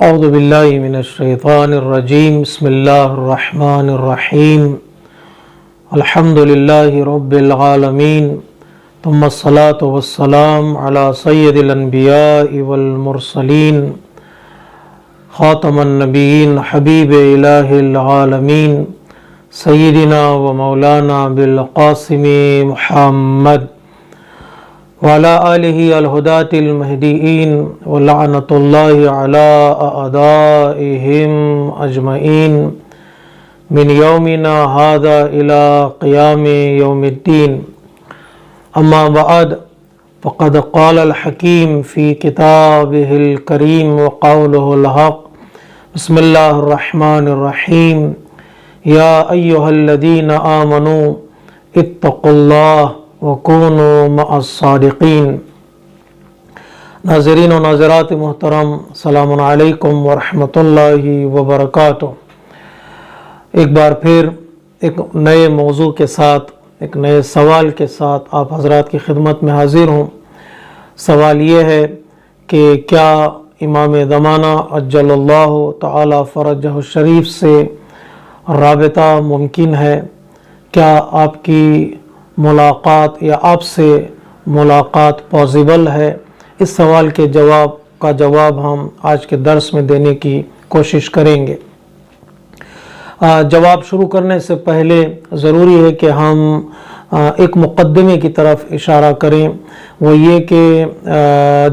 اعوذ باللہ من الشیطان الرجیم بسم اللہ الرحمن الرحیم الحمد للہ رب العالمین ثم الصلاة والسلام علی سید الانبیاء والمرسلین خاتم النبیین حبیب الہ العالمین سیدنا و مولانا بالقاسم محمد وعلى آلہ الہداۃ المہدیین ولعنۃ اللہ علی اعدائہم اجمعین من یومنا ھذا الی قیام یوم الدین اما بعد فقد قال الحکیم فی کتابہ الکریم وقولہ الحق بسم اللہ الرحمن الرحیم یا ایہا الذین آمنوا اتقوا اللہ وَكُونُوا مَعَ الصَّادِقِينَ۔ ناظرین و ناظرات محترم، السلام علیکم ورحمۃ اللہ وبرکاتہ۔ ایک بار پھر ایک نئے موضوع کے ساتھ، ایک نئے سوال کے ساتھ آپ حضرات کی خدمت میں حاضر ہوں۔ سوال یہ ہے کہ کیا امام زمانہ عجل اللہ تعالی فرجہ الشریف سے رابطہ ممکن ہے؟ کیا آپ کی ملاقات یا آپ سے ملاقات پاسبل ہے؟ اس سوال کے جواب ہم آج کے درس میں دینے کی کوشش کریں گے۔ جواب شروع کرنے سے پہلے ضروری ہے کہ ہم ایک مقدمے کی طرف اشارہ کریں، وہ یہ کہ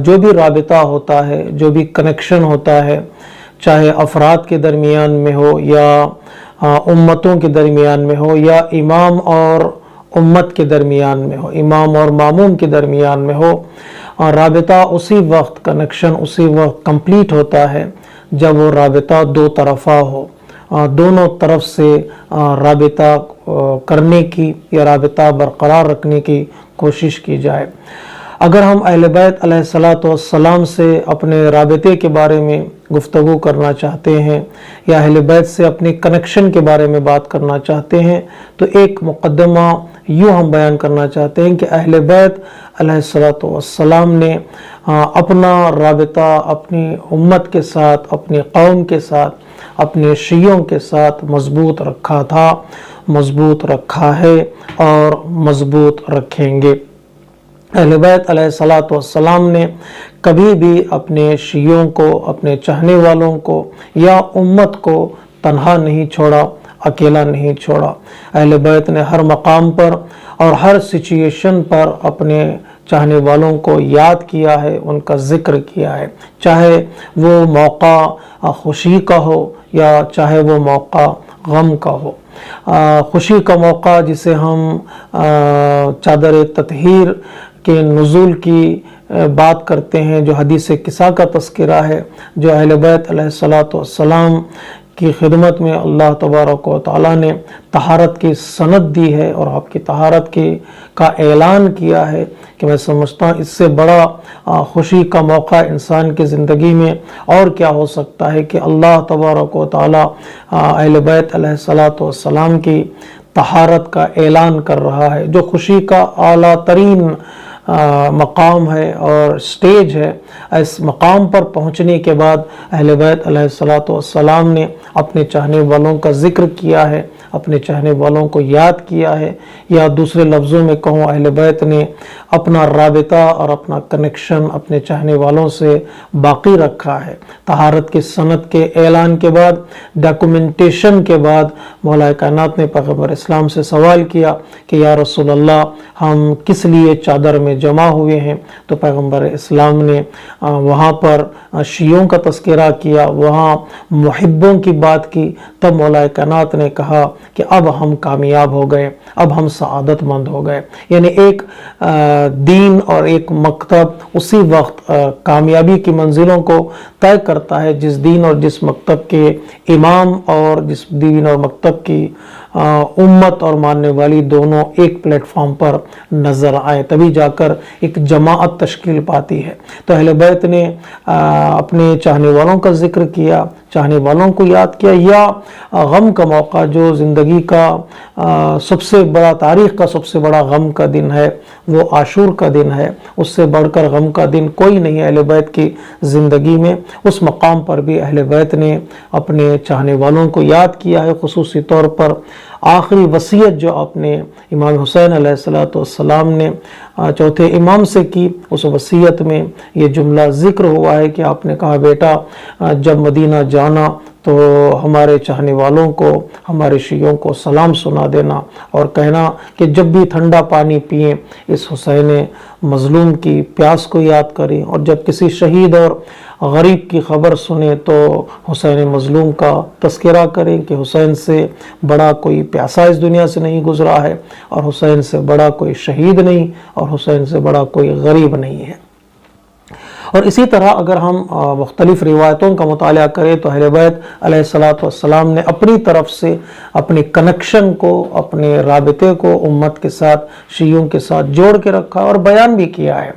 جو بھی رابطہ ہوتا ہے، جو بھی کنیکشن ہوتا ہے، چاہے افراد کے درمیان میں ہو یا امتوں کے درمیان میں ہو یا امام اور امت کے درمیان میں ہو، امام اور ماموم کے درمیان میں ہو، اور رابطہ اسی وقت، کنیکشن اسی وقت کمپلیٹ ہوتا ہے جب وہ رابطہ دو طرفہ ہو، دونوں طرف سے رابطہ کرنے کی یا رابطہ برقرار رکھنے کی کوشش کی جائے۔ اگر ہم اہل بیت علیہ الصلوۃ والسلام سے اپنے رابطے کے بارے میں گفتگو کرنا چاہتے ہیں یا اہل بیت سے اپنے کنیکشن کے بارے میں بات کرنا چاہتے ہیں تو ایک مقدمہ یوں ہم بیان کرنا چاہتے ہیں کہ اہل بیت علیہ الصلوۃ والسلام نے اپنا رابطہ اپنی امت کے ساتھ، اپنی قوم کے ساتھ، اپنے شیعوں کے ساتھ مضبوط رکھا تھا، مضبوط رکھا ہے اور مضبوط رکھیں گے۔ اہل بیت علیہ الصلوۃ والسلام نے کبھی بھی اپنے شیعوں کو، اپنے چاہنے والوں کو یا امت کو تنہا نہیں چھوڑا، اکیلا نہیں چھوڑا۔ اہل بیت نے ہر مقام پر اور ہر سچویشن پر اپنے چاہنے والوں کو یاد کیا ہے، ان کا ذکر کیا ہے، چاہے وہ موقع خوشی کا ہو یا چاہے وہ موقع غم کا ہو۔ خوشی کا موقع جسے ہم چادر تطہیر کے نزول کی بات کرتے ہیں، جو حدیث قصہ کا تذکرہ ہے، جو اہل بیت علیہ الصلوۃ والسلام کی خدمت میں اللہ تبارک و تعالیٰ نے طہارت کی سند دی ہے اور آپ کی طہارت کا اعلان کیا ہے، کہ میں سمجھتا ہوں اس سے بڑا خوشی کا موقع انسان کی زندگی میں اور کیا ہو سکتا ہے کہ اللہ تبارک و تعالیٰ اہل بیت علیہ الصلوۃ والسلام کی طہارت کا اعلان کر رہا ہے، جو خوشی کا اعلیٰ ترین مقام ہے اور سٹیج ہے۔ اس مقام پر پہنچنے کے بعد اہل بیت علیہ الصلوۃ والسلام نے اپنے چاہنے والوں کا ذکر کیا ہے، اپنے چاہنے والوں کو یاد کیا ہے، یا دوسرے لفظوں میں کہوں اہل بیت نے اپنا رابطہ اور اپنا کنیکشن اپنے چاہنے والوں سے باقی رکھا ہے۔ طہارت کی سند کے اعلان کے بعد، ڈاکومنٹیشن کے بعد، مولا کائنات نے پیغمبر اسلام سے سوال کیا کہ یا رسول اللہ ہم کس لیے چادر میں جمع ہوئے ہیں؟ تو پیغمبر اسلام نے وہاں پر شیعوں کا تذکرہ کیا، وہاں محبوں کی بات کی، تب مولا کائنات نے کہا کہ اب ہم کامیاب ہو گئے، اب ہم سعادت مند ہو گئے۔ یعنی ایک دین اور ایک مکتب اسی وقت کامیابی کی منزلوں کو طے کرتا ہے جس دین اور جس مکتب کے امام اور جس دین اور مکتب کی امت اور ماننے والی دونوں ایک پلیٹ فارم پر نظر آئے، تبھی جا کر ایک جماعت تشکیل پاتی ہے۔ تو اہل بیت نے اپنے چاہنے والوں کا ذکر کیا، چاہنے والوں کو یاد کیا، یا غم کا موقع جو زندگی کا سب سے بڑا، تاریخ کا سب سے بڑا غم کا دن ہے، وہ عاشور کا دن ہے۔ اس سے بڑھ کر غم کا دن کوئی نہیں ہے اہل بیت کی زندگی میں۔ اس مقام پر بھی اہل بیت نے اپنے چاہنے والوں کو یاد کیا ہے، خصوصی طور پر آخری وصیت جو اپنے امام حسین علیہ السلام نے چوتھے امام سے کی، اس وصیت میں یہ جملہ ذکر ہوا ہے کہ آپ نے کہا، بیٹا جب مدینہ جانا تو ہمارے چاہنے والوں کو، ہمارے شیعوں کو سلام سنا دینا اور کہنا کہ جب بھی ٹھنڈا پانی پئیں اس حسین مظلوم کی پیاس کو یاد کریں، اور جب کسی شہید اور غریب کی خبر سنیں تو حسین مظلوم کا تذکرہ کریں کہ حسین سے بڑا کوئی پیاسا اس دنیا سے نہیں گزرا ہے، اور حسین سے بڑا کوئی شہید نہیں، اور حسین سے بڑا کوئی غریب نہیں ہے۔ اور اسی طرح اگر ہم مختلف روایتوں کا مطالعہ کریں تو اہل بیت علیہ السلام نے اپنی طرف سے اپنی کنیکشن کو، اپنے رابطے کو امت کے ساتھ، شیعوں کے ساتھ جوڑ کے رکھا اور بیان بھی کیا ہے۔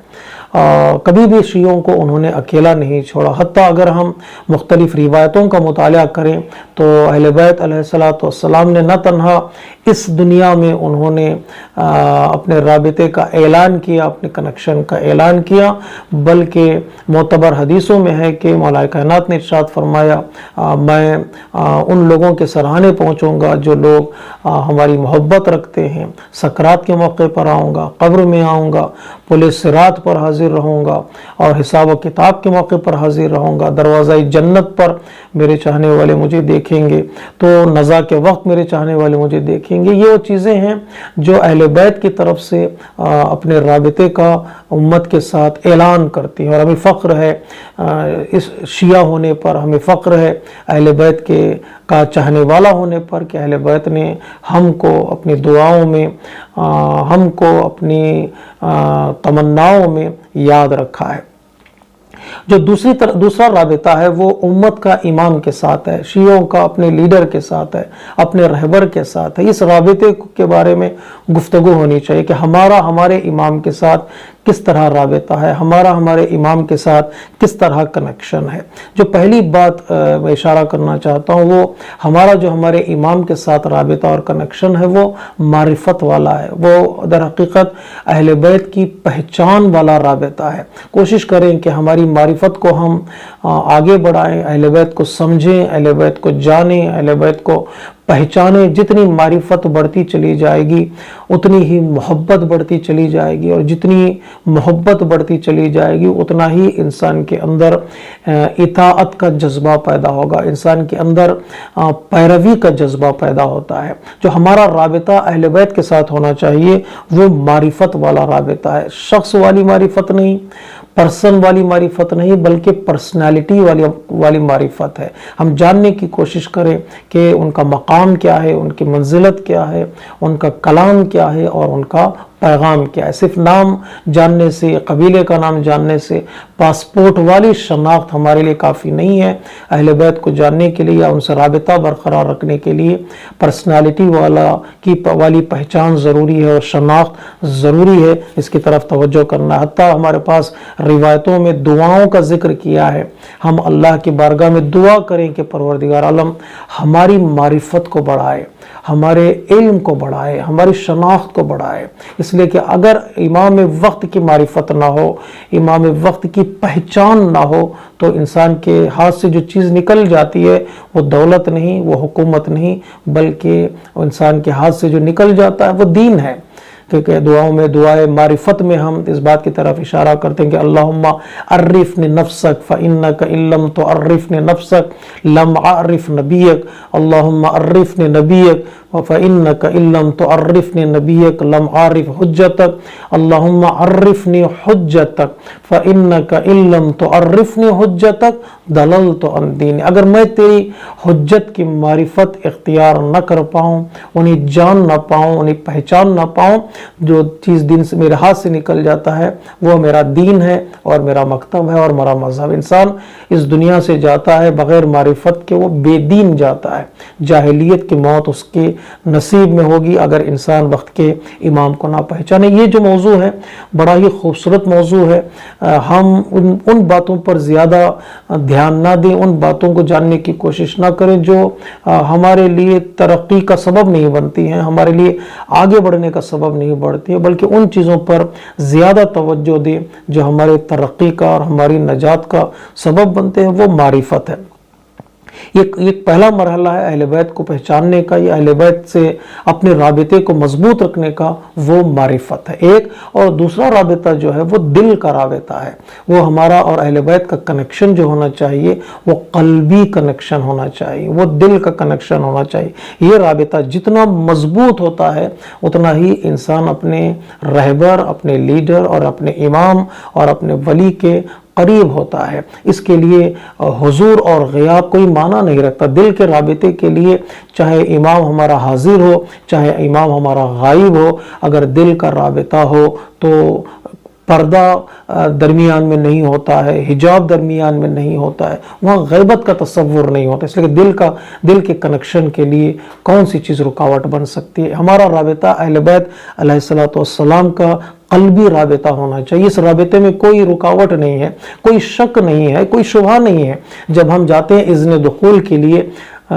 کبھی بھی شیعوں کو انہوں نے اکیلا نہیں چھوڑا۔ حتیٰ اگر ہم مختلف روایتوں کا مطالعہ کریں تو اہل بیت علیہ السلام نے نہ تنہا اس دنیا میں انہوں نے اپنے رابطے کا اعلان کیا، اپنے کنیکشن کا اعلان کیا، بلکہ معتبر حدیثوں میں ہے کہ مولا کائنات نے ارشاد فرمایا، میں ان لوگوں کے سراہنے پہنچوں گا جو لوگ ہماری محبت رکھتے ہیں، سکرات کے موقع پر آؤں گا، قبر میں آؤں گا، پولیس صراط پر حاضر رہوں گا، اور حساب و کتاب کے موقع پر حاضر رہوں گا، دروازہ جنت پر میرے چاہنے والے مجھے دیکھیں گے، تو نزا کے وقت میرے چاہنے والے مجھے دیکھیں گے۔ یہ وہ چیزیں ہیں جو اہل بیت کی طرف سے اپنے رابطے کا امت کے ساتھ اعلان کرتی ہیں، اور ہمیں فخر ہے اس شیعہ ہونے پر، ہمیں فخر ہے اہل بیت کے کا چاہنے والا ہونے پر کہ اہل بیت نے ہم کو اپنی دعاؤں میں، ہم کو اپنی تمناؤں میں یاد رکھا ہے۔ جو دوسرا رابطہ ہے وہ امت کا امام کے ساتھ ہے، شیعوں کا اپنے لیڈر کے ساتھ ہے، اپنے رہبر کے ساتھ ہے۔ اس رابطے کے بارے میں گفتگو ہونی چاہیے کہ ہمارے امام کے ساتھ کس طرح رابطہ ہے، ہمارے امام کے ساتھ کس طرح کنیکشن ہے۔ جو پہلی بات میں اشارہ کرنا چاہتا ہوں وہ ہمارے امام کے ساتھ رابطہ اور کنیکشن ہے، وہ معرفت والا ہے، وہ در حقیقت اہل بیت کی پہچان والا رابطہ ہے۔ کوشش کریں کہ ہماری معرفت کو ہم آگے بڑھائیں، اہل بیت کو سمجھیں، اہل بیت کو جانیں، اہل بیت کو پہچانیں۔ جتنی معرفت بڑھتی چلی جائے گی اتنی ہی محبت بڑھتی چلی جائے گی، اور جتنی محبت بڑھتی چلی جائے گی اتنا ہی انسان کے اندر اطاعت کا جذبہ پیدا ہوگا، انسان کے اندر پیروی کا جذبہ پیدا ہوتا ہے۔ جو ہمارا رابطہ اہل بیت کے ساتھ ہونا چاہیے وہ معرفت والا رابطہ ہے، شخص والی معرفت نہیں، پرسن والی معرفت نہیں، بلکہ پرسنالٹی والی معرفت ہے۔ ہم جاننے کی کوشش کریں کہ ان کا مقام کیا ہے، ان کی منزلت کیا ہے، ان کا کلام کیا ہے، اور ان کا پیغام کیا ہے۔ صرف نام جاننے سے، قبیلے کا نام جاننے سے، پاسپورٹ والی شناخت ہمارے لیے کافی نہیں ہے۔ اہل بیت کو جاننے کے لیے یا ان سے رابطہ برقرار رکھنے کے لیے پرسنالٹی والی پہچان ضروری ہے اور شناخت ضروری ہے، اس کی طرف توجہ کرنا ہے۔ حتیٰ ہمارے پاس روایتوں میں دعاؤں کا ذکر کیا ہے، ہم اللہ کی بارگاہ میں دعا کریں کہ پروردگار عالم ہماری معرفت کو بڑھائے، ہمارے علم کو بڑھائے، ہماری شناخت کو بڑھائے۔ اس لیے کہ اگر امام وقت کی معرفت نہ ہو، امام وقت کی پہچان نہ ہو، تو انسان کے ہاتھ سے جو چیز نکل جاتی ہے وہ دولت نہیں، وہ حکومت نہیں، بلکہ انسان کے ہاتھ سے جو نکل جاتا ہے وہ دین ہے۔ کیونکہ دعائے معرفت میں ہم اس بات کی طرف اشارہ کرتے ہیں کہ اللہم عرفنی نفسک فإنک ان لم تعرفنی نفسک لم اعرف نبیک، اللہم عرفنی نبیک فإنک ان لم تعرفنی نبیک لم اعرف حجتک، اللہم عرفنی حجتک فإنک ان لم تعرفنی حجتک ضللت عن دینی۔ اگر میں تیری حجت کی معرفت اختیار نہ کر پاؤں، انہیں جان نہ پاؤں، انہیں پہچان نہ پاؤں، جو چیز دین سے میرے ہاتھ سے نکل جاتا ہے وہ میرا دین ہے اور میرا مکتب ہے اور میرا مذہب۔ انسان اس دنیا سے جاتا ہے بغیر معرفت کے، وہ بے دین جاتا ہے، جاہلیت کی موت اس کے نصیب میں ہوگی اگر انسان وقت کے امام کو نہ پہچانے۔ یہ جو موضوع ہے بڑا ہی خوبصورت موضوع ہے، ہم ان باتوں پر زیادہ دھیان نہ دیں، ان باتوں کو جاننے کی کوشش نہ کریں جو ہمارے لیے ترقی کا سبب نہیں بنتی ہیں، ہمارے لیے آگے بڑھنے کا سبب نہیں بڑھتی ہیں، بلکہ ان چیزوں پر زیادہ توجہ دیں جو ہمارے ترقی کا اور ہماری نجات کا سبب بنتے ہیں۔ وہ معرفت ہے۔ ایک پہلا مرحلہ ہے اہل بیت کو پہچاننے کا، یا اہل بیت سے اپنے رابطے کو مضبوط رکھنے کا، وہ معرفت ہے ایک۔ اور دوسرا رابطہ جو ہے وہ دل کا رابطہ ہے، وہ ہمارا اور اہل بیت کا کنیکشن جو ہونا چاہیے وہ قلبی کنیکشن ہونا چاہیے، وہ دل کا کنیکشن ہونا چاہیے۔ یہ رابطہ جتنا مضبوط ہوتا ہے اتنا ہی انسان اپنے رہبر، اپنے لیڈر اور اپنے امام اور اپنے ولی کے قریب ہوتا ہے۔ اس کے لیے حضور اور غیاب کوئی معنی نہیں رکھتا۔ دل کے رابطے کے لیے چاہے امام ہمارا حاضر ہو، چاہے امام ہمارا غائب ہو، اگر دل کا رابطہ ہو تو پردہ درمیان میں نہیں ہوتا ہے، حجاب درمیان میں نہیں ہوتا ہے، وہاں غیبت کا تصور نہیں ہوتا۔ اس لیے دل کے کنیکشن کے لیے کون سی چیز رکاوٹ بن سکتی ہے؟ ہمارا رابطہ اہل بیت علیہ السلام کا قلبی رابطہ ہونا چاہیے۔ اس رابطے میں کوئی رکاوٹ نہیں ہے، کوئی شک نہیں ہے، کوئی شبہ نہیں ہے۔ جب ہم جاتے ہیں اذن دخول کے لیے،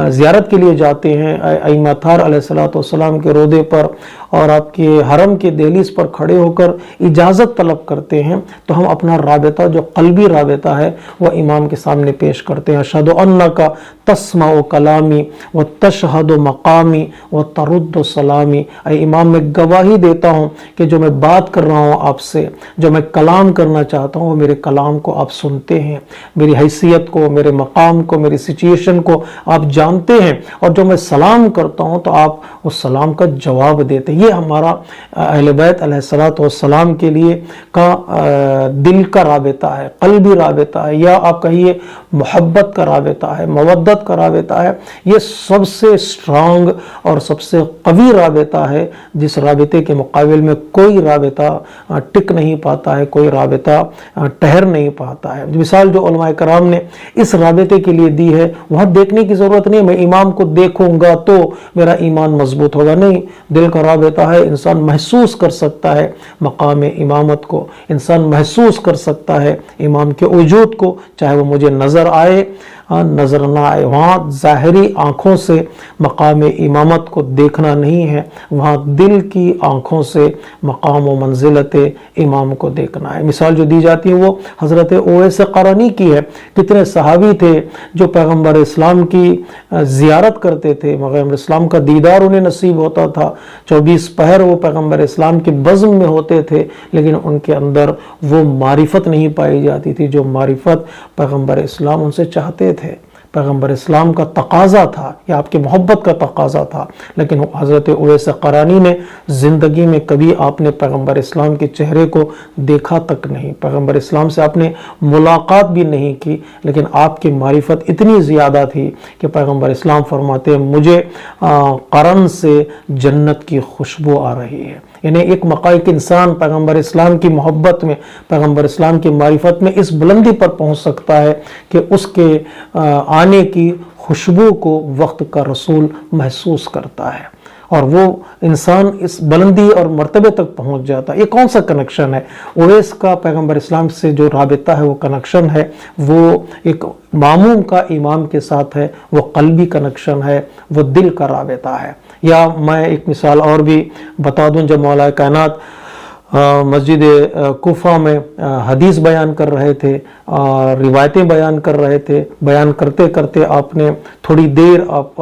زیارت کے لیے جاتے ہیں ائمہ طاہر علیہ السلام کے روضے پر اور آپ کے حرم کے دہلیز پر کھڑے ہو کر اجازت طلب کرتے ہیں، تو ہم اپنا رابطہ جو قلبی رابطہ ہے وہ امام کے سامنے پیش کرتے ہیں۔ اشہد انک تسمع کلامی وتشہد مقامی وترد سلامی، اے امام میں گواہی دیتا ہوں کہ جو میں بات کر رہا ہوں آپ سے، جو میں کلام کرنا چاہتا ہوں وہ میرے کلام کو آپ سنتے ہیں، میری حیثیت کو، میرے مقام کو، میری سچویشن کو آپ جانتے ہیں، اور جو میں سلام کرتا ہوں تو آپ اس سلام کا جواب دیتے ہیں۔ یہ ہمارا اہل بیت علیہ السلام کے لیے کا دل کا رابطہ ہے، قلبی رابطہ ہے، یا آپ کہیے محبت کا رابطہ ہے، مودت کا رابطہ ہے۔ یہ سب سے اسٹرانگ اور سب سے قوی رابطہ ہے، جس رابطے کے مقابل میں کوئی رابطہ ٹک نہیں پاتا ہے، کوئی رابطہ ٹھہر نہیں پاتا ہے۔ مثال جو علماء کرام نے اس رابطے کے لیے دی ہے، وہاں دیکھنے کی ضرورت نہیں میں امام کو دیکھوں گا تو میرا ایمان مضبوط ہوگا، نہیں۔ دل کا رابطہ ہے، انسان محسوس کر سکتا ہے مقام امامت کو، انسان محسوس کر سکتا ہے امام کے وجود کو، چاہے وہ مجھے نظر آئے نظر نہ آئے۔ وہاں ظاہری آنکھوں سے مقام امامت کو دیکھنا نہیں ہے، وہاں دل کی آنکھوں سے مقام و منزلت امام کو دیکھنا ہے۔ مثال جو دی جاتی ہے وہ حضرت اویس قرنی کی ہے۔ کتنے صحابی تھے جو پیغمبر اسلام کی زیارت کرتے تھے، پیغمبر اسلام کا دیدار انہیں نصیب ہوتا تھا، 24 پہر وہ پیغمبر اسلام کے بزم میں ہوتے تھے، لیکن ان کے اندر وہ معرفت نہیں پائی جاتی تھی جو معرفت پیغمبر اسلام ان سے چاہتے تھے۔ پیغمبر اسلام کا تقاضا تھا یا آپ کی محبت کا تقاضا تھا، لیکن حضرت اویس قرنی نے زندگی میں کبھی آپ نے پیغمبر اسلام کے چہرے کو دیکھا تک نہیں، پیغمبر اسلام سے آپ نے ملاقات بھی نہیں کی، لیکن آپ کی معرفت اتنی زیادہ تھی کہ پیغمبر اسلام فرماتے ہیں مجھے قرن سے جنت کی خوشبو آ رہی ہے۔ یعنی ایک ایک انسان پیغمبر اسلام کی محبت میں، پیغمبر اسلام کی معرفت میں اس بلندی پر پہنچ سکتا ہے کہ اس کے آنے کی خوشبو کو وقت کا رسول محسوس کرتا ہے، اور وہ انسان اس بلندی اور مرتبے تک پہنچ جاتا ہے۔ یہ کون سا کنیکشن ہے؟ اویس کا پیغمبر اسلام سے جو رابطہ ہے وہ کنیکشن ہے، وہ ایک ماموم کا امام کے ساتھ ہے، وہ قلبی کنیکشن ہے، وہ دل کا رابطہ ہے۔ یا میں ایک مثال اور بھی بتا دوں، جب مولا کائنات مسجد کوفہ میں حدیث بیان کر رہے تھے، روایتیں بیان کر رہے تھے، بیان کرتے کرتے آپ نے تھوڑی دیر آپ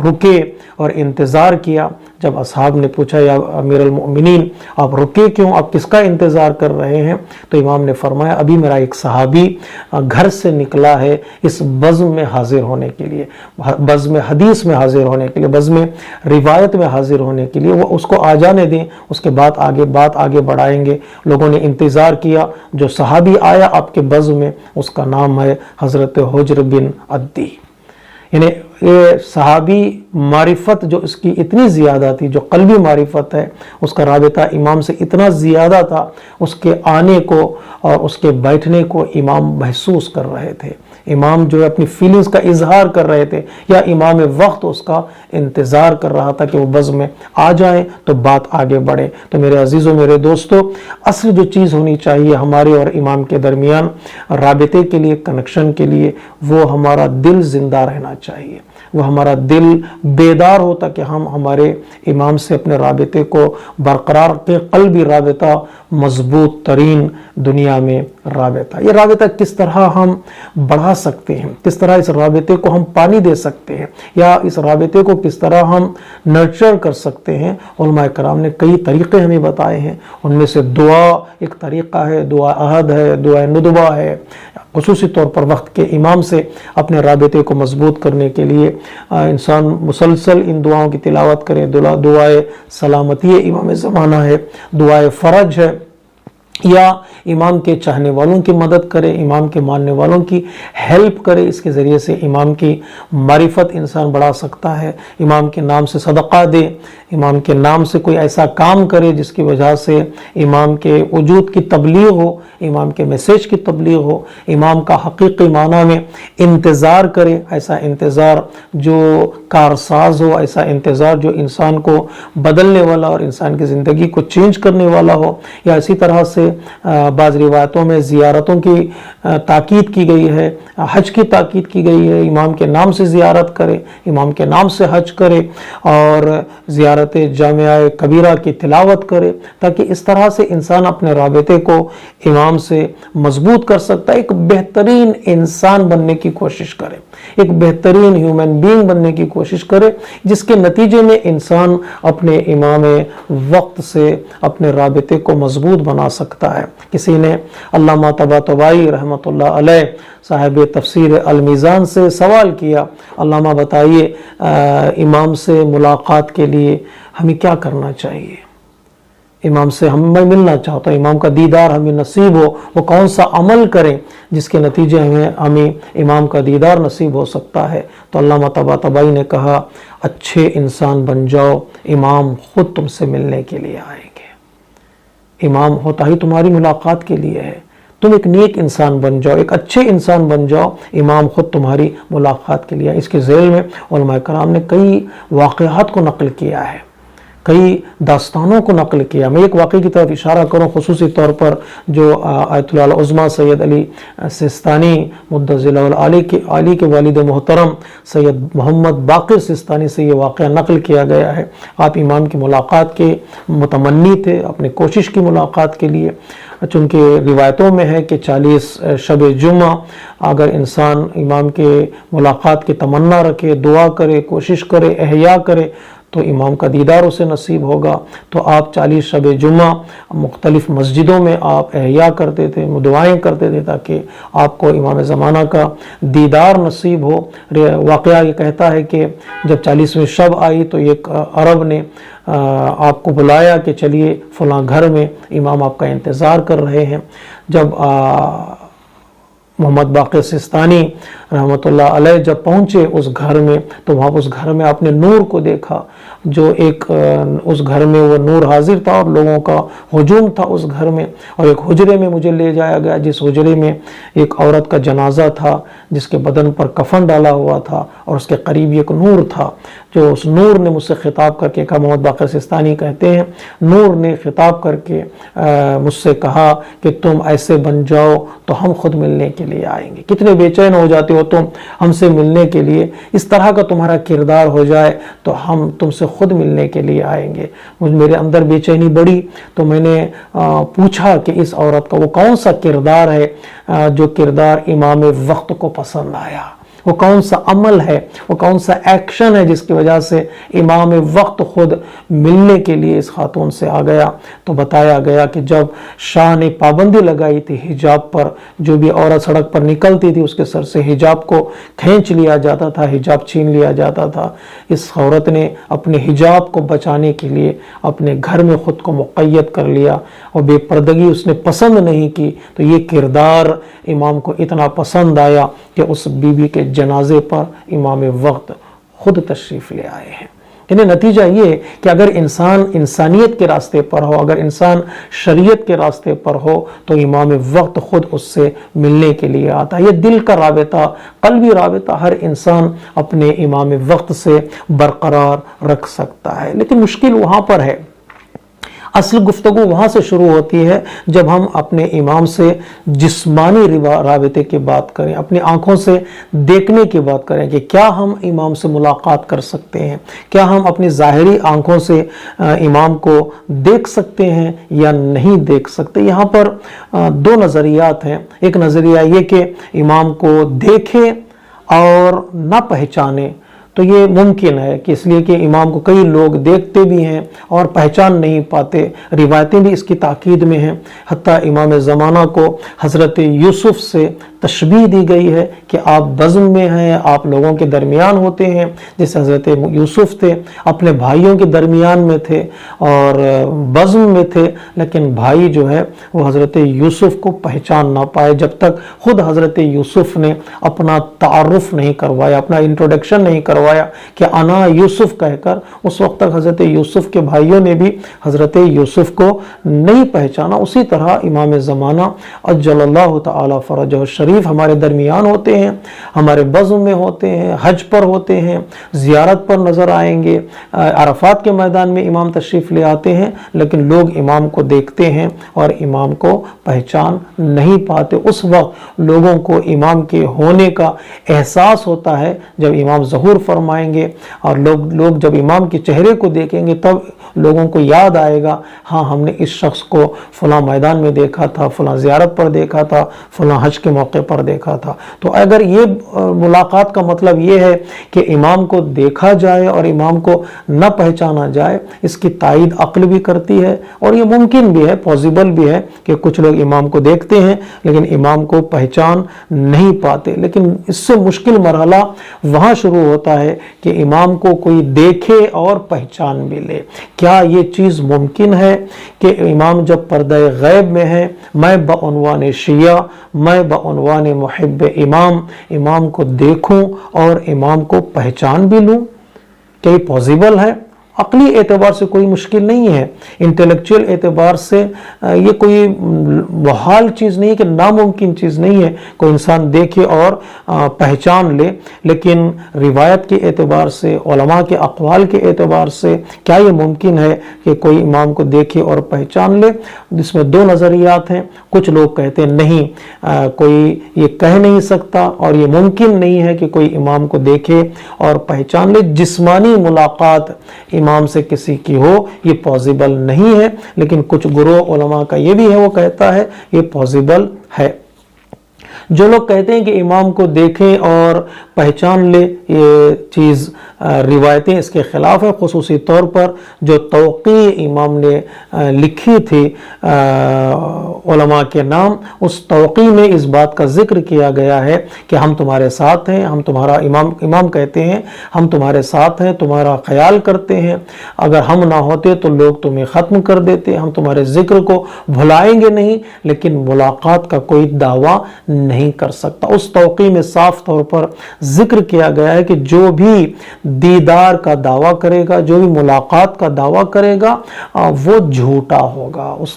رکے اور انتظار کیا۔ جب اصحاب نے پوچھا یا امیر المؤمنین آپ رکے کیوں، آپ کس کا انتظار کر رہے ہیں؟ تو امام نے فرمایا ابھی میرا ایک صحابی گھر سے نکلا ہے اس بزم میں حاضر ہونے کے لیے، بزم حدیث میں حاضر ہونے کے لیے، بزم روایت میں حاضر ہونے کے لیے، وہ اس کو آ جانے دیں، اس کے بعد بات آگے بڑھائیں گے۔ لوگوں نے انتظار کیا، جو صحابی آیا آپ کے بزم میں اس کا نام ہے حضرت حجر بن عدی۔ یعنی یہ صحابی معرفت جو اس کی اتنی زیادہ تھی، جو قلبی معرفت ہے، اس کا رابطہ امام سے اتنا زیادہ تھا، اس کے آنے کو اور اس کے بیٹھنے کو امام محسوس کر رہے تھے، امام جو اپنی فیلنگز کا اظہار کر رہے تھے، یا امام وقت اس کا انتظار کر رہا تھا کہ وہ بز میں آ جائیں تو بات آگے بڑھے۔ تو میرے عزیزوں، میرے دوستو، اصل جو چیز ہونی چاہیے ہمارے اور امام کے درمیان رابطے کے لیے، کنیکشن کے لیے، وہ ہمارا دل زندہ رہنا چاہیے، وہ ہمارا دل بیدار ہو تاکہ ہم ہمارے امام سے اپنے رابطے کو برقرار رکھیں، قلبی رابطہ، مضبوط ترین دنیا میں رابطہ۔ یہ رابطہ کس طرح ہم بڑھا سکتے ہیں، کس طرح اس رابطے کو ہم پانی دے سکتے ہیں، یا اس رابطے کو کس طرح ہم نرچر کر سکتے ہیں، علماء کرام نے کئی طریقے ہمیں بتائے ہیں۔ ان میں سے دعا ایک طریقہ ہے، دعا عہد ہے، دعا ندبہ ہے، خصوصی طور پر وقت کے امام سے اپنے رابطے کو مضبوط کرنے کے لیے انسان مسلسل ان دعاؤں کی تلاوت کرے۔ دعائے سلامتی امام زمانہ ہے، دعائے فرج ہے، یا امام کے چاہنے والوں کی مدد کرے، امام کے ماننے والوں کی ہیلپ کرے۔ اس کے ذریعے سے امام کی معرفت انسان بڑھا سکتا ہے، امام کے نام سے صدقہ دے، امام کے نام سے کوئی ایسا کام کرے جس کی وجہ سے امام کے وجود کی تبلیغ ہو، امام کے میسیج کی تبلیغ ہو، امام کا حقیقی معنی میں انتظار کرے، ایسا انتظار جو کارساز ہو، ایسا انتظار جو انسان کو بدلنے والا اور انسان کی زندگی کو چینج کرنے والا ہو۔ یا اسی طرح سے بعض روایتوں میں زیارتوں کی تاکید کی گئی ہے، حج کی تاکید کی گئی ہے، امام کے نام سے زیارت کرے، امام کے نام سے حج کرے، اور زیارت جامعہ کبیرہ کی تلاوت کرے، تاکہ اس طرح سے انسان اپنے رابطے کو امام سے مضبوط کر سکتا ہے، ایک بہترین انسان بننے کی کوشش کرے، ایک بہترین ہیومن بینگ بننے کی کوشش کرے، جس کے نتیجے میں انسان اپنے امام وقت سے اپنے رابطے کو مضبوط بنا سکتا ہے۔ کسی نے علامہ طباطبائی رحمۃ اللہ علیہ صاحب تفسیر المیزان سے سوال کیا، علامہ بتائیے امام سے ملاقات کے لیے ہمیں کیا کرنا چاہیے؟ امام سے میں ملنا چاہتا ہوں، امام کا دیدار ہمیں نصیب ہو، وہ کون سا عمل کریں جس کے نتیجے ہمیں امام کا دیدار نصیب ہو سکتا ہے؟ تو علامہ طباطبائی نے کہا، اچھے انسان بن جاؤ، امام خود تم سے ملنے کے لیے آئیں گے۔ امام ہوتا ہی تمہاری ملاقات کے لیے ہے، تم ایک نیک انسان بن جاؤ، ایک اچھے انسان بن جاؤ، امام خود تمہاری ملاقات کے لیے۔ اس کے ذیل میں علماء کرام نے کئی واقعات کو نقل کیا ہے، کئی داستانوں کو نقل کیا۔ میں ایک واقعے کی طرف اشارہ کروں، خصوصی طور پر جو آیت اللہ العظمیٰ سید علی سستانی مدظ العالی کے والد محترم سید محمد باقر سستانی سے یہ واقعہ نقل کیا گیا ہے۔ آپ امام کی ملاقات کے متمنی تھے، اپنے کوشش کی ملاقات کے لیے، چونکہ روایتوں میں ہے کہ 40 شب جمعہ اگر انسان امام کے ملاقات کی تمنا رکھے، دعا کرے، کوشش کرے، احیاء کرے، تو امام کا دیدار اسے نصیب ہوگا۔ تو آپ 40 شب جمعہ مختلف مسجدوں میں آپ احیاء کرتے تھے، دعائیں کرتے تھے تاکہ آپ کو امام زمانہ کا دیدار نصیب ہو۔ واقعہ یہ کہتا ہے کہ جب 40ویں شب آئی تو ایک عرب نے آپ کو بلایا کہ چلیے فلاں گھر میں امام آپ کا انتظار کر رہے ہیں۔ جب محمد باقر سستانی رحمۃ اللہ علیہ جب پہنچے اس گھر میں، تو وہاں اس گھر میں آپ نے نور کو دیکھا، جو ایک اس گھر میں وہ نور حاضر تھا اور لوگوں کا ہجوم تھا اس گھر میں، اور ایک حجرے میں مجھے لے جایا گیا جس حجرے میں ایک عورت کا جنازہ تھا جس کے بدن پر کفن ڈالا ہوا تھا، اور اس کے قریب ایک نور تھا۔ جو اس نور نے مجھ سے خطاب کر کے کہا، محمد باقر سستانی کہتے ہیں، نور نے خطاب کر کے مجھ سے کہا کہ تم ایسے بن جاؤ تو ہم خود ملنے کے لیے آئیں گے۔ کتنے بے چین ہو جاتے ہو تم ہم سے ملنے کے لیے، اس طرح کا تمہارا کردار ہو جائے تو ہم تم سے خود ملنے کے لیے آئیں گے۔ میرے اندر بے چینی بڑھی تو میں نے پوچھا کہ اس عورت کا وہ کون سا کردار ہے جو کردار امام وقت کو پسند آیا، وہ کون سا عمل ہے، وہ کون سا ایکشن ہے جس کی وجہ سے امام وقت خود ملنے کے لیے اس خاتون سے آ گیا۔ تو بتایا گیا کہ جب شاہ نے پابندی لگائی تھی حجاب پر، جو بھی عورت سڑک پر نکلتی تھی اس کے سر سے حجاب کو کھینچ لیا جاتا تھا، حجاب چھین لیا جاتا تھا، اس عورت نے اپنے حجاب کو بچانے کے لیے اپنے گھر میں خود کو مقید کر لیا اور بے پردگی اس نے پسند نہیں کی۔ تو یہ کردار امام کو اتنا پسند آیا کہ اس بیوی کے جنازے پر امام وقت خود تشریف لے آئے ہیں۔ یعنی نتیجہ یہ کہ اگر انسان انسانیت کے راستے پر ہو، اگر انسان شریعت کے راستے پر ہو، تو امام وقت خود اس سے ملنے کے لیے آتا ہے۔ یہ دل کا رابطہ، قلبی رابطہ ہر انسان اپنے امام وقت سے برقرار رکھ سکتا ہے، لیکن مشکل وہاں پر ہے۔ اصل گفتگو وہاں سے شروع ہوتی ہے جب ہم اپنے امام سے جسمانی رابطے کی بات کریں، اپنی آنکھوں سے دیکھنے کی بات کریں کہ کیا ہم امام سے ملاقات کر سکتے ہیں، کیا ہم اپنی ظاہری آنکھوں سے امام کو دیکھ سکتے ہیں یا نہیں دیکھ سکتے۔ یہاں پر دو نظریات ہیں۔ ایک نظریہ یہ کہ امام کو دیکھیں اور نہ پہچانے، تو یہ ممکن ہے کہ اس لیے کہ امام کو کئی لوگ دیکھتے بھی ہیں اور پہچان نہیں پاتے، روایتیں بھی اس کی تاکید میں ہیں۔ حتیٰ امام زمانہ کو حضرت یوسف سے تشبیہ دی گئی ہے کہ آپ بزم میں ہیں، آپ لوگوں کے درمیان ہوتے ہیں، جیسے حضرت یوسف تھے اپنے بھائیوں کے درمیان میں تھے اور بزم میں تھے، لیکن بھائی جو ہے وہ حضرت یوسف کو پہچان نہ پائے جب تک خود حضرت یوسف نے اپنا تعارف نہیں کروایا، اپنا انٹروڈکشن نہیں کروایا کہ انا یوسف کہہ کر۔ اس وقت تک حضرت یوسف کے بھائیوں نے بھی حضرت یوسف کو نہیں پہچانا۔ اسی طرح امام زمانہ عجل اللہ تعالی فرجہ الشریف ہمارے درمیان ہوتے ہیں، ہمارے بزم میں ہوتے ہیں، حج پر ہوتے ہیں، زیارت پر نظر آئیں گے، عرفات کے میدان میں امام تشریف لے آتے ہیں، لیکن لوگ امام کو دیکھتے ہیں اور امام کو پہچان نہیں پاتے۔ اس وقت لوگوں کو امام کے ہونے کا احساس ہوتا ہے جب امام ظہور فرمائیں گے، اور لوگ جب امام کے چہرے کو دیکھیں گے تب لوگوں کو یاد آئے گا، ہاں ہم نے اس شخص کو فلاں میدان میں دیکھا تھا، فلاں زیارت پر دیکھا تھا، فلاں حج کے موقع پر دیکھا تھا۔ تو اگر یہ ملاقات کا مطلب یہ ہے کہ امام کو دیکھا جائے اور امام کو نہ پہچانا جائے، اس کی تائید عقل بھی کرتی ہے، اور یہ ممکن بھی ہے، پوزیبل بھی ہے کہ کچھ لوگ امام کو دیکھتے ہیں لیکن امام کو پہچان نہیں پاتے۔ لیکن اس سے مشکل مرحلہ وہاں شروع ہوتا ہے کہ امام کو کوئی دیکھے اور پہچان بھی لے۔ کیا یہ چیز ممکن ہے کہ امام جب پردہ غیب میں ہے، میں بعنوان شیعہ، میں بعنوان محب امام کو دیکھوں اور امام کو پہچان بھی لوں؟ کیا یہ پوزیبل ہے؟ عقلی اعتبار سے کوئی مشکل نہیں ہے، انٹلیکچوئل اعتبار سے یہ کوئی محال چیز نہیں ہے کہ ناممکن چیز نہیں ہے کوئی انسان دیکھے اور پہچان لے، لیکن روایت کے اعتبار سے، علماء کے اقوال کے اعتبار سے کیا یہ ممکن ہے کہ کوئی امام کو دیکھے اور پہچان لے؟ اس میں دو نظریات ہیں۔ کچھ لوگ کہتے ہیں نہیں، کوئی یہ کہہ نہیں سکتا اور یہ ممکن نہیں ہے کہ کوئی امام کو دیکھے اور پہچان لے، جسمانی ملاقات امام سے کسی کی ہو، یہ پوزیبل نہیں ہے، لیکن کچھ گروہ علماء کا یہ بھی ہے، وہ کہتا ہے یہ پوزیبل ہے۔ جو لوگ کہتے ہیں کہ امام کو دیکھیں اور پہچان لے، یہ چیز روایتیں اس کے خلاف ہے، خصوصی طور پر جو توقیع امام نے لکھی تھی علماء کے نام، اس توقیع میں اس بات کا ذکر کیا گیا ہے کہ ہم تمہارے ساتھ ہیں، ہم تمہارا امام کہتے ہیں ہم تمہارے ساتھ ہیں، تمہارا خیال کرتے ہیں، اگر ہم نہ ہوتے تو لوگ تمہیں ختم کر دیتے، ہم تمہارے ذکر کو بھلائیں گے نہیں، لیکن ملاقات کا کوئی دعویٰ نہیں کر سکتا۔ اس توقیع میں صاف طور پر ذکر کیا گیا ہے کہ جو بھی دیدار کا دعویٰ کرے گا، جو بھی ملاقات کا دعویٰ کرے گا، وہ جھوٹا ہوگا۔ اس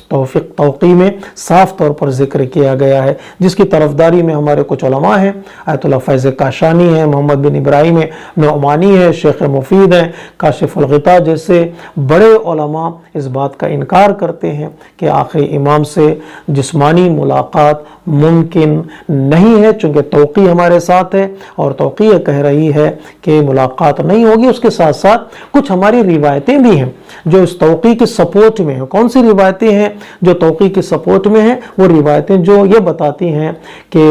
توقیع میں صاف طور پر ذکر کیا گیا ہے، جس کی طرفداری میں ہمارے کچھ علماء ہیں، آیت اللہ فیض کاشانی ہیں، محمد بن ابراہیم نعمانی ہے، شیخ مفید ہیں، کاشف الغطاء جیسے بڑے علماء اس بات کا انکار کرتے ہیں کہ آخر امام سے جسمانی ملاقات ممکن نہیں ہے، چونکہ توقیع ہمارے ساتھ ہے اور توقیع کہہ رہی ہے کہ ملاقات نہیں ہوگی۔ اس کے ساتھ ساتھ کچھ ہماری روایتیں بھی ہیں جو اس توقیع کی سپورٹ میں ہیں۔ کون سی روایتیں ہیں جو توقیع کی سپورٹ میں ہیں؟ وہ روایتیں جو یہ بتاتی ہیں کہ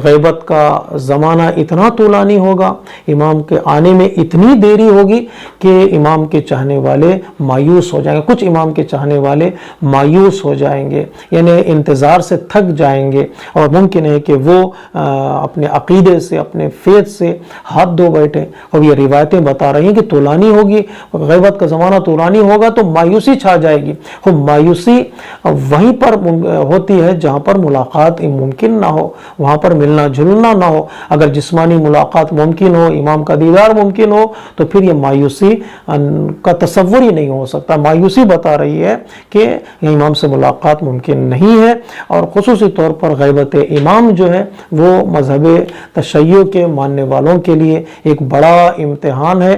غیبت کا زمانہ اتنا طولانی ہوگا، امام کے آنے میں اتنی دیری ہوگی کہ امام کے چاہنے والے مایوس ہو جائیں گے، کچھ امام کے چاہنے والے مایوس ہو جائیں گے، یعنی انتظار سے تھک جائیں گے، اور ممکن ہے ہے کہ وہ اپنے عقیدے سے اپنے فیت سے ہاتھ دھو بیٹھے. اور یہ روایتیں بتا رہی ہیں کہ طولانی ہوگی, غیبت کا زمانہ طولانی ہوگا تو مایوسی چھا جائے گی. وہ مایوسی وہیں پر ہوتی ہے جہاں پر ملاقات ممکن نہ ہو, وہاں پر ملنا جلنا نہ ہو. اگر جسمانی ملاقات ممکن ہو, امام کا دیدار ممکن ہو, تو پھر یہ مایوسی کا تصور ہی نہیں ہو سکتا. مایوسی بتا رہی ہے کہ امام سے ملاقات ممکن نہیں ہے. اور خصوصی طور پر غیبت امام جو ہے وہ مذہب تشیع کے ماننے والوں کے لیے ایک بڑا امتحان ہے.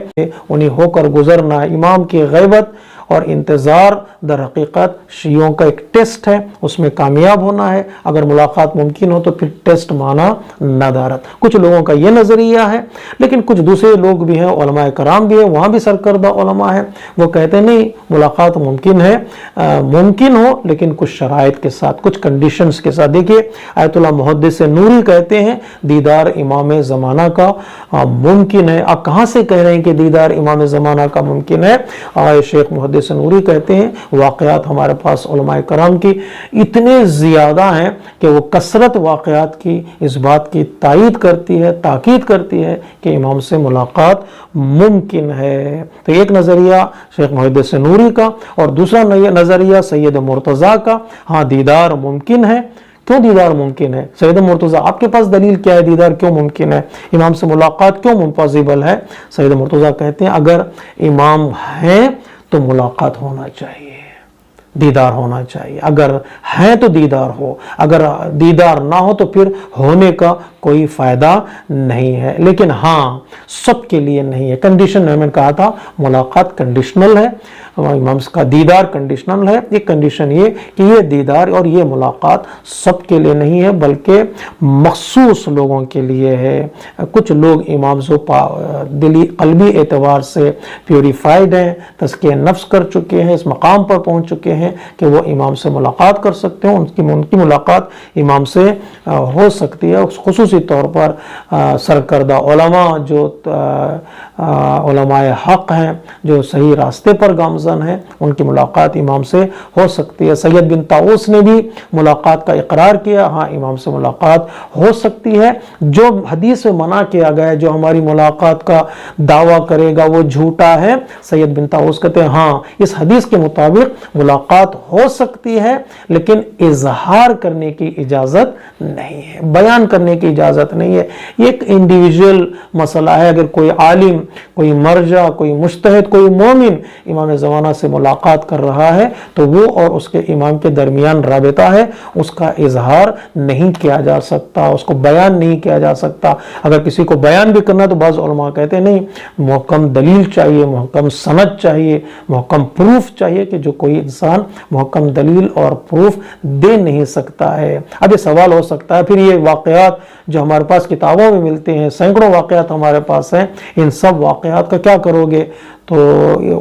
انہیں ہو کر گزرنا امام کی غیبت اور انتظار در حقیقت شیعوں کا ایک ٹیسٹ ہے, اس میں کامیاب ہونا ہے. اگر ملاقات ممکن ہو تو پھر ٹیسٹ مانا ندارت. کچھ لوگوں کا یہ نظریہ ہے, لیکن کچھ دوسرے لوگ بھی ہیں, علماء کرام بھی ہیں, وہاں بھی سرکردہ علماء ہیں, وہ کہتے ہیں نہیں ملاقات ممکن ہے, ممکن ہو لیکن کچھ شرائط کے ساتھ, کچھ کنڈیشنز کے ساتھ. دیکھیے آیت اللہ محدث نوری کہتے ہیں دیدار امام زمانہ کا ممکن ہے. آپ کہاں سے کہہ رہے ہیں کہ دیدار امام زمانہ کا ممکن ہے؟ شیخ محدث نوری کہتے ہیں واقعات ہمارے پاس علماء کرام کی اتنے زیادہ ہیں کہ وہ کثرت واقعات کی اس بات کی تائید کرتی ہے, تاکید کرتی ہے کہ امام سے ملاقات ممکن ہے. تو ایک نظریہ شیخ محدث نوری کا, اور دوسرا نظریہ سید مرتضیٰ کا. ہاں دیدار ممکن ہے. کیوں دیدار ممکن ہے؟ سید مرتضیٰ آپ کے پاس دلیل کیا ہے دیدار کیوں ممکن ہے, امام سے ملاقات کیوں پاسبل ہے؟ سید مرتضیٰ کہتے ہیں اگر امام ہیں تو ملاقات ہونا چاہیے, دیدار ہونا چاہیے. اگر ہیں تو دیدار ہو, اگر دیدار نہ ہو تو پھر ہونے کا کوئی فائدہ نہیں ہے. لیکن ہاں سب کے لیے نہیں ہے. کنڈیشن میں نے کہا تھا ملاقات کنڈیشنل ہے, امام کا دیدار کنڈیشنل ہے. ایک کنڈیشن یہ کہ یہ دیدار اور یہ ملاقات سب کے لیے نہیں ہے بلکہ مخصوص لوگوں کے لیے ہے. کچھ لوگ امام سے دلی قلبی اعتبار سے پیوریفائڈ ہیں, تزکیہ نفس کر چکے ہیں, اس مقام پر پہنچ چکے ہیں کہ وہ امام سے ملاقات کر سکتے ہیں, ان کی ملاقات امام سے ہو سکتی ہے. خصوصی طور پر سرکردہ علماء جو علماء حق ہیں, جو صحیح راستے پر گامزن ہیں, ان کی ملاقات امام سے ہو سکتی ہے. سید بن طاؤس نے بھی ملاقات کا اقرار کیا, ہاں امام سے ملاقات ہو سکتی ہے. جو حدیث میں منع کیا گیا ہے, جو ہماری ملاقات کا دعویٰ کرے گا وہ جھوٹا ہے, سید بن طاؤس کہتے ہیں ہاں اس حدیث کے مطابق ملاقات ہو سکتی ہے لیکن اظہار کرنے کی اجازت نہیں ہے, بیان کرنے کی اجازت نہیں ہے. یہ ایک انڈیویجول مسئلہ ہے. اگر کوئی عالم, کوئی مرجع, کوئی مجتہد, کوئی مومن امام زمانہ سے ملاقات کر رہا ہے تو وہ اور اس کے امام کے درمیان رابطہ ہے, اس کا اظہار نہیں کیا جا سکتا, اس کو بیان نہیں کیا جا سکتا. اگر کسی کو بیان بھی کرنا تو بعض علماء کہتے ہیں نہیں, محکم دلیل چاہیے, محکم سند چاہیے, محکم پروف چاہیے کہ جو کوئی انسان محکم دلیل اور پروف دے نہیں سکتا ہے. اب یہ سوال ہو سکتا ہے پھر یہ واقعات جو ہمارے پاس کتابوں میں ملتے ہیں, سینکڑوں واقعات ہمارے پاس ہیں, ان سب واقعات کا کیا کرو گے؟ تو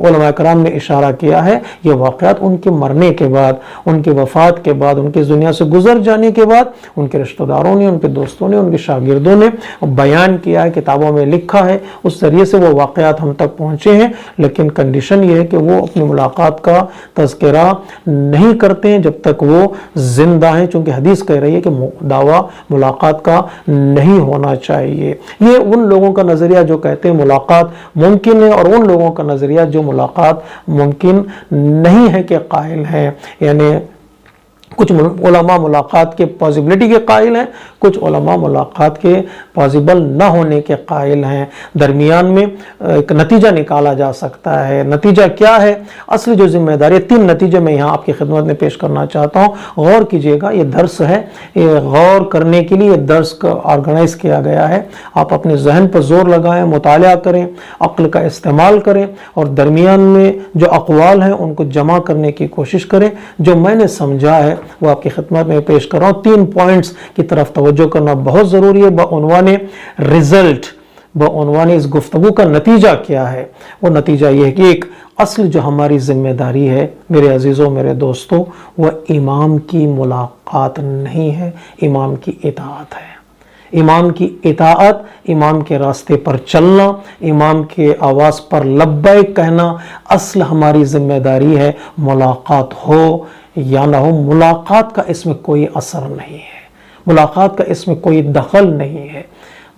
علماء کرام نے اشارہ کیا ہے یہ واقعات ان کے مرنے کے بعد, ان کے وفات کے بعد, ان کی دنیا سے گزر جانے کے بعد ان کے رشتہ داروں نے, ان کے دوستوں نے, ان کے شاگردوں نے بیان کیا ہے, کتابوں میں لکھا ہے, اس ذریعے سے وہ واقعات ہم تک پہنچے ہیں. لیکن کنڈیشن یہ ہے کہ وہ اپنی ملاقات کا تذکرہ نہیں کرتے ہیں جب تک وہ زندہ ہیں, چونکہ حدیث کہہ رہی ہے کہ دعویٰ ملاقات کا نہیں ہونا چاہیے. یہ ان لوگوں کا نظریہ جو کہتے ہیں ملاقات ممکن ہے, اور ان لوگوں کا نظریہ جو ملاقات ممکن نہیں ہے کے قائل ہیں. یعنی کچھ علماء ملاقات کے پاسبلٹی کے قائل ہیں, کچھ علماء ملاقات کے پاسبل نہ ہونے کے قائل ہیں. درمیان میں ایک نتیجہ نکالا جا سکتا ہے. نتیجہ کیا ہے؟ اصل جو ذمہ داری, 3 نتیجے میں یہاں آپ کی خدمت میں پیش کرنا چاہتا ہوں. غور کیجئے گا, یہ درس ہے, یہ غور کرنے کے لیے درس کا آرگنائز کیا گیا ہے. آپ اپنے ذہن پر زور لگائیں, مطالعہ کریں, عقل کا استعمال کریں, اور درمیان میں جو اقوال ہیں ان کو جمع کرنے کی کوشش کریں. جو میں نے سمجھا ہے وہ آپ کی خدمت میں پیش کر رہا ہوں. 3 پوائنٹس کی طرف توجہ کرنا بہت ضروری ہے. بعنوان رزلٹ, بعنوان اس گفتگو کا نتیجہ کیا ہے؟ وہ نتیجہ یہ ہے کہ ایک اصل جو ہماری ذمہ داری ہے میرے عزیزوں, میرے دوستوں, وہ امام کی ملاقات نہیں ہے, امام کی اطاعت ہے. امام کی اطاعت, امام کے راستے پر چلنا, امام کے آواز پر لبیک کہنا اصل ہماری ذمہ داری ہے. ملاقات ہو یا نہ ہو, ملاقات کا اس میں کوئی اثر نہیں ہے. ملاقات کا اس میں کوئی دخل نہیں ہے.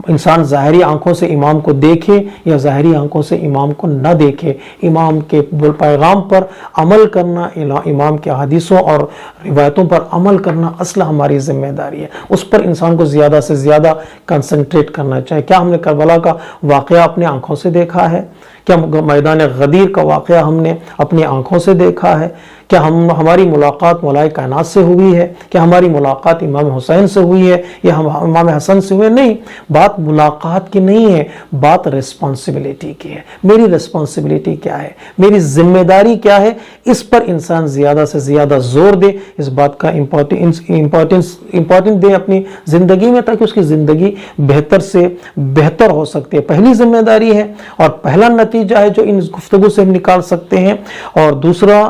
انسان ظاہری آنکھوں سے امام کو دیکھے یا ظاہری آنکھوں سے امام کو نہ دیکھے، امام کے پیغام پر عمل کرنا، امام کے حدیثوں اور روایتوں پر عمل کرنا اصل ہماری ذمہ داری ہے. اس پر انسان کو زیادہ سے زیادہ کنسنٹریٹ کرنا چاہیے. کیا ہم نے کربلا کا واقعہ اپنے آنکھوں سے دیکھا ہے؟ کیا میدان غدیر کا واقعہ ہم نے اپنی آنکھوں سے دیکھا ہے؟ کیا ہماری ملاقات مولا کائنات سے ہوئی ہے؟ کیا ہماری ملاقات امام حسین سے ہوئی ہے یا امام حسن سے ہوئی ہے؟ نہیں، بات ملاقات کی نہیں ہے، بات ریسپانسبلٹی کی ہے. میری ریسپانسبلٹی کیا ہے، میری ذمہ داری کیا ہے، اس پر انسان زیادہ سے زیادہ زور دے، اس بات کا امپورٹنٹ دے اپنی زندگی میں، تاکہ اس کی زندگی بہتر سے بہتر ہو سکتے. پہلی ذمہ داری ہے اور پہلا نتیجہ ہے جو ان گفتگو سے ہم نکال سکتے ہیں. اور دوسرا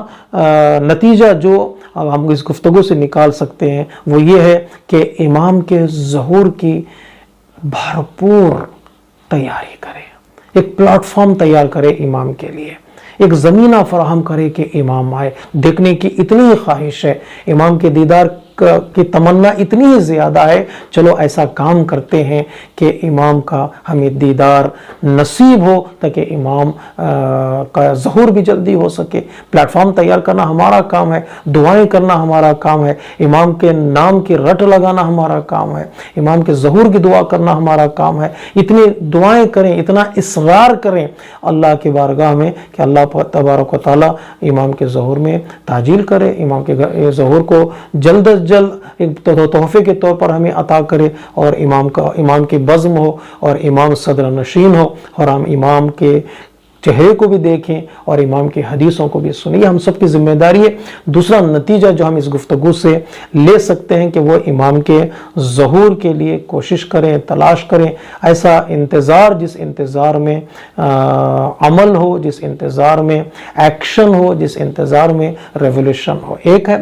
نتیجہ جو ہم اس گفتگو سے نکال سکتے ہیں وہ یہ ہے کہ امام کے ظہور کی بھرپور تیاری کرے، ایک پلیٹ فارم تیار کرے امام کے لیے، ایک زمینہ فراہم کرے کہ امام آئے. دیکھنے کی اتنی خواہش ہے، امام کے دیدار کی تمنا اتنی ہی زیادہ ہے، چلو ایسا کام کرتے ہیں کہ امام کا ہمیں دیدار نصیب ہو تاکہ امام کا ظہور بھی جلدی ہو سکے. پلیٹ فارم تیار کرنا ہمارا کام ہے، دعائیں کرنا ہمارا کام ہے، امام کے نام کی رٹ لگانا ہمارا کام ہے، امام کے ظہور کی دعا کرنا ہمارا کام ہے. اتنی دعائیں کریں، اتنا اصرار کریں اللہ کی بارگاہ میں کہ اللہ تبارک و تعالی امام کے ظہور میں تعجیل کرے، امام کے ظہور کو جلد از جلد ایک تحفے کے طور پر ہمیں عطا کرے، اور امام کی بزم ہو اور امام صدر نشین ہو، اور ہم امام کے چہرے کو بھی دیکھیں اور امام کی حدیثوں کو بھی سنیں. یہ ہم سب کی ذمہ داری ہے. دوسرا نتیجہ جو ہم اس گفتگو سے لے سکتے ہیں کہ وہ امام کے ظہور کے لیے کوشش کریں، تلاش کریں ایسا انتظار، جس انتظار میں عمل ہو، جس انتظار میں ایکشن ہو، جس انتظار میں ریولیوشن ہو. ایک ہے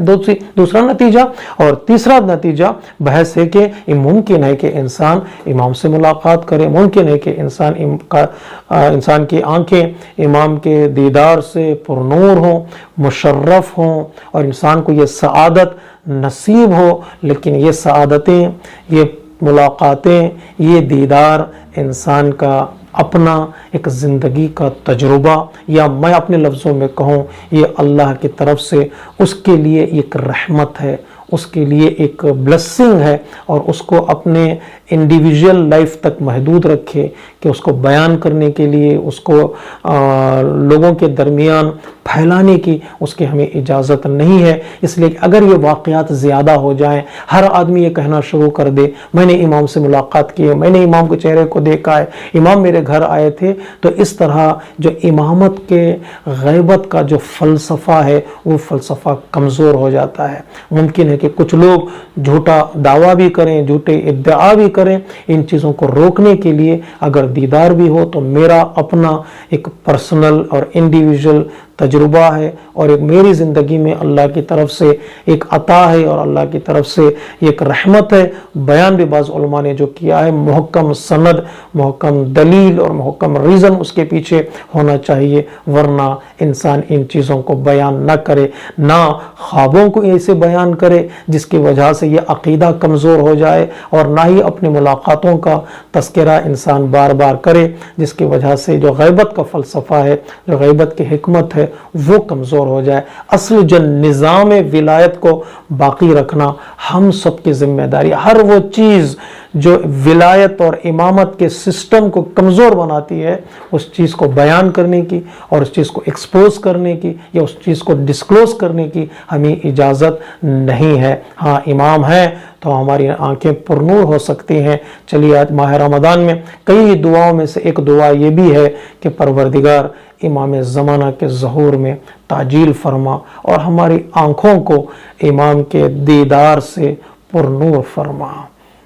دوسرا نتیجہ. اور تیسرا نتیجہ بحث ہے کہ ممکن ہے کہ انسان امام سے ملاقات کرے، ممکن ہے کہ انسان کی آنکھیں امام کے دیدار سے پرنور ہوں، مشرف ہوں، اور انسان کو یہ سعادت نصیب ہو. لیکن یہ سعادتیں، یہ ملاقاتیں، یہ دیدار انسان کا اپنا ایک زندگی کا تجربہ، یا میں اپنے لفظوں میں کہوں یہ اللہ کی طرف سے اس کے لیے ایک رحمت ہے، اس کے لیے ایک بلیسنگ ہے، اور اس کو اپنے انڈیویجول لائف تک محدود رکھے کہ اس کو بیان کرنے کے لیے، اس کو لوگوں کے درمیان پھیلانے کی اس کی ہمیں اجازت نہیں ہے. اس لیے کہ اگر یہ واقعات زیادہ ہو جائیں، ہر آدمی یہ کہنا شروع کر دے میں نے امام سے ملاقات کی ہے، میں نے امام کے چہرے کو دیکھا ہے، امام میرے گھر آئے تھے، تو اس طرح جو امامت کے غیبت کا جو فلسفہ ہے وہ فلسفہ کمزور ہو جاتا ہے. ممکن ہے کہ کچھ لوگ جھوٹا دعویٰ بھی کریں، جھوٹے ادعا بھی کریں. ان چیزوں کو روکنے کے لیے اگر دیدار بھی ہو تو میرا اپنا ایک پرسنل اور انڈیویجول تجربہ ہے، اور ایک میری زندگی میں اللہ کی طرف سے ایک عطا ہے اور اللہ کی طرف سے ایک رحمت ہے. بیان بھی بعض علماء نے جو کیا ہے، محکم سند، محکم دلیل اور محکم ریزن اس کے پیچھے ہونا چاہیے، ورنہ انسان ان چیزوں کو بیان نہ کرے، نہ خوابوں کو ایسے بیان کرے جس کی وجہ سے یہ عقیدہ کمزور ہو جائے، اور نہ ہی اپنی ملاقاتوں کا تذکرہ انسان بار بار کرے جس کی وجہ سے جو غیبت کا فلسفہ ہے، جو غیبت کی حکمت ہے، وہ کمزور ہو جائے. اصل جو نظام ولایت کو باقی رکھنا ہم سب کی ذمہ داری. ہر وہ چیز جو ولایت اور امامت کے سسٹم کو کمزور بناتی ہے، اس چیز کو بیان کرنے کی اور اس چیز کو ایکسپوز کرنے کی یا اس چیز کو ڈسکلوز کرنے کی ہمیں اجازت نہیں ہے. ہاں امام ہے تو ہماری آنکھیں پرنور ہو سکتی ہیں. چلیے آج ماہ رمضان میں کئی دعاؤں میں سے ایک دعا یہ بھی ہے کہ پروردگار امام زمانہ کے ظہور میں تعجیل فرما اور ہماری آنکھوں کو امام کے دیدار سے پرنور فرما،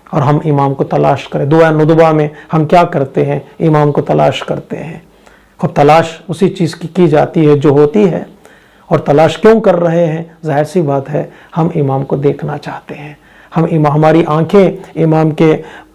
اور ہم امام کو تلاش کریں. دعا ندبہ میں ہم کیا کرتے ہیں؟ امام کو تلاش کرتے ہیں. خب تلاش اسی چیز کی جاتی ہے جو ہوتی ہے. اور تلاش کیوں کر رہے ہیں؟ ظاہر سی بات ہے، ہم امام کو دیکھنا چاہتے ہیں. ہماری آنکھیں امام کے